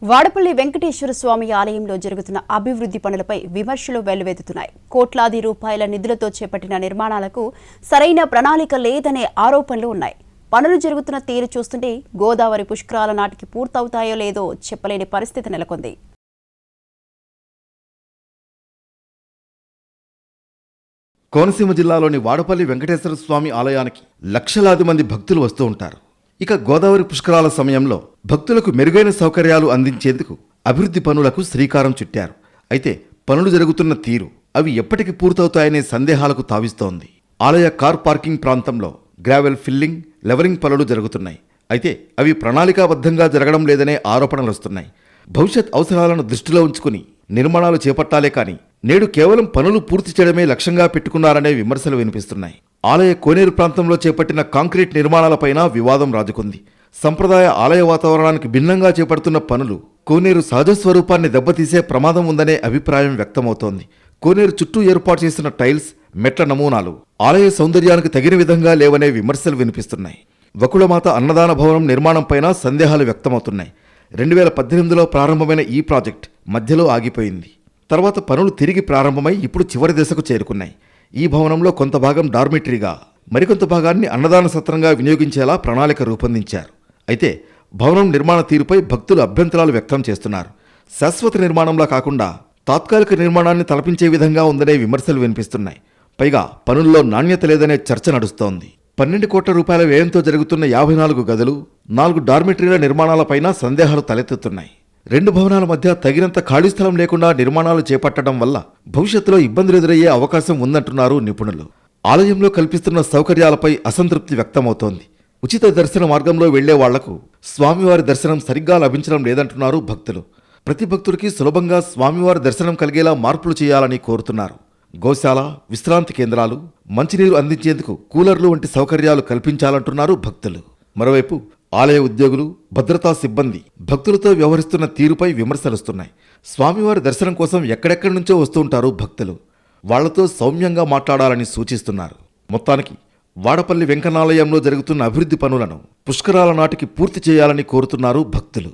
వాడపల్లి వెంకటేశ్వర స్వామి ఆలయంలో జరుగుతున్న అభివృద్ధి పనులపై విమర్శలు వెల్లువెత్తుతున్నాయి. కోట్లాది రూపాయల నిధులతో చేపట్టిన నిర్మాణాలకు సరైన ప్రణాళిక లేదనే ఆరోపణలు ఉన్నాయి. పనులు జరుగుతున్న తీరు చూస్తుంటే గోదావరి పుష్కరాల నాటికి పూర్తవుతాయో లేదో చెప్పలేని పరిస్థితి నెలకొంది. కోనసీమ జిల్లాలోని వాడపల్లి వెంకటేశ్వర స్వామి ఆలయానికి లక్షలాది మంది భక్తులు వస్తూ ఉంటారు. ఇక గోదావరి పుష్కరాల సమయంలో భక్తులకు మెరుగైన సౌకర్యాలు అందించేందుకు అభివృద్ధి పనులకు శ్రీకారం చుట్టారు. అయితే పనులు జరుగుతున్న తీరు అవి ఎప్పటికి పూర్తవుతాయనే సందేహాలకు తావిస్తోంది. ఆలయ కార్ పార్కింగ్ ప్రాంతంలో గ్రావెల్ ఫిల్లింగ్, లెవలింగ్ పనులు జరుగుతున్నాయి. అయితే అవి ప్రణాళికాబద్ధంగా జరగడం లేదనే ఆరోపణలు వస్తున్నాయి. భవిష్యత్ అవసరాలను దృష్టిలో ఉంచుకుని నిర్మాణాలు చేపట్టాలే కానీ నేడు కేవలం పనులు పూర్తి చేయడమే లక్ష్యంగా పెట్టుకున్నారనే విమర్శలు వినిపిస్తున్నాయి. ఆలయ కోనేరు ప్రాంతంలో చేపట్టిన కాంక్రీట్ నిర్మాణాలపైన వివాదం రాజుకుంది. సంప్రదాయ ఆలయ వాతావరణానికి భిన్నంగా చేపడుతున్న పనులు కోనేరు సహజ స్వరూపాన్ని దెబ్బతీసే ప్రమాదం ఉందనే అభిప్రాయం వ్యక్తమవుతోంది. కోనేరు చుట్టూ ఏర్పాటు చేసిన టైల్స్, మెట్ల నమూనాలు ఆలయ సౌందర్యానికి తగిన విధంగా లేవనే విమర్శలు వినిపిస్తున్నాయి. వకుళమాత అన్నదాన భవనం నిర్మాణంపైన సందేహాలు వ్యక్తమవుతున్నాయి. 2018లో ప్రారంభమైన ఈ ప్రాజెక్ట్ మధ్యలో ఆగిపోయింది. తర్వాత పనులు తిరిగి ప్రారంభమై ఇప్పుడు చివరి దశకు చేరుకున్నాయి. ఈ భవనంలో కొంత భాగం డార్మిటరీగా, మరికొంత భాగాన్ని అన్నదాన సత్రంగా వినియోగించేలా ప్రణాళిక రూపొందించారు. అయితే భవనం నిర్మాణ తీరుపై భక్తులు అభ్యంతరాలు వ్యక్తం చేస్తున్నారు. శాశ్వత నిర్మాణంలా కాకుండా తాత్కాలిక నిర్మాణాన్ని తలపించే విధంగా ఉందనే విమర్శలు వినిపిస్తున్నాయి. పైగా పనుల్లో నాణ్యత లేదనే చర్చ నడుస్తోంది. 12 కోట్ల రూపాయల వ్యయంతో జరుగుతున్న 54 గదులు, 4 డార్మిటరీల నిర్మాణాలపైన సందేహాలు తలెత్తుతున్నాయి. 2 భవనాల మధ్య తగినంత ఖాళీ స్థలం లేకుండా నిర్మాణాలు చేపట్టడం వల్ల భవిష్యత్తులో ఇబ్బందులు ఎదురయ్యే అవకాశం ఉందంటున్నారు నిపుణులు. ఆలయంలో కల్పిస్తున్న సౌకర్యాలపై అసంతృప్తి వ్యక్తమవుతోంది. ఉచిత దర్శన మార్గంలో వెళ్లే వాళ్లకు స్వామివారి దర్శనం సరిగ్గా లభించడం లేదంటున్నారు భక్తులు. ప్రతి భక్తుడికి సులభంగా స్వామివారి దర్శనం కలిగేలా మార్పులు చేయాలని కోరుతున్నారు. గోశాల, విశ్రాంతి కేంద్రాలు, మంచినీరు అందించేందుకు కూలర్లు వంటి సౌకర్యాలు కల్పించాలంటున్నారు భక్తులు. మరోవైపు ఆలయ ఉద్యోగులు, భద్రతా సిబ్బంది భక్తులతో వ్యవహరిస్తున్న తీరుపై విమర్శలుస్తున్నాయి. స్వామివారి దర్శనం కోసం ఎక్కడెక్కడి నుంచో వస్తుంటారు భక్తులు. వాళ్లతో సౌమ్యంగా మాట్లాడాలని సూచిస్తున్నారు. మొత్తానికి వాడపల్లి వెంకన్నాలయంలో జరుగుతున్న అభివృద్ధి పనులను పుష్కరాల నాటికి పూర్తి చేయాలని కోరుతున్నారు భక్తులు.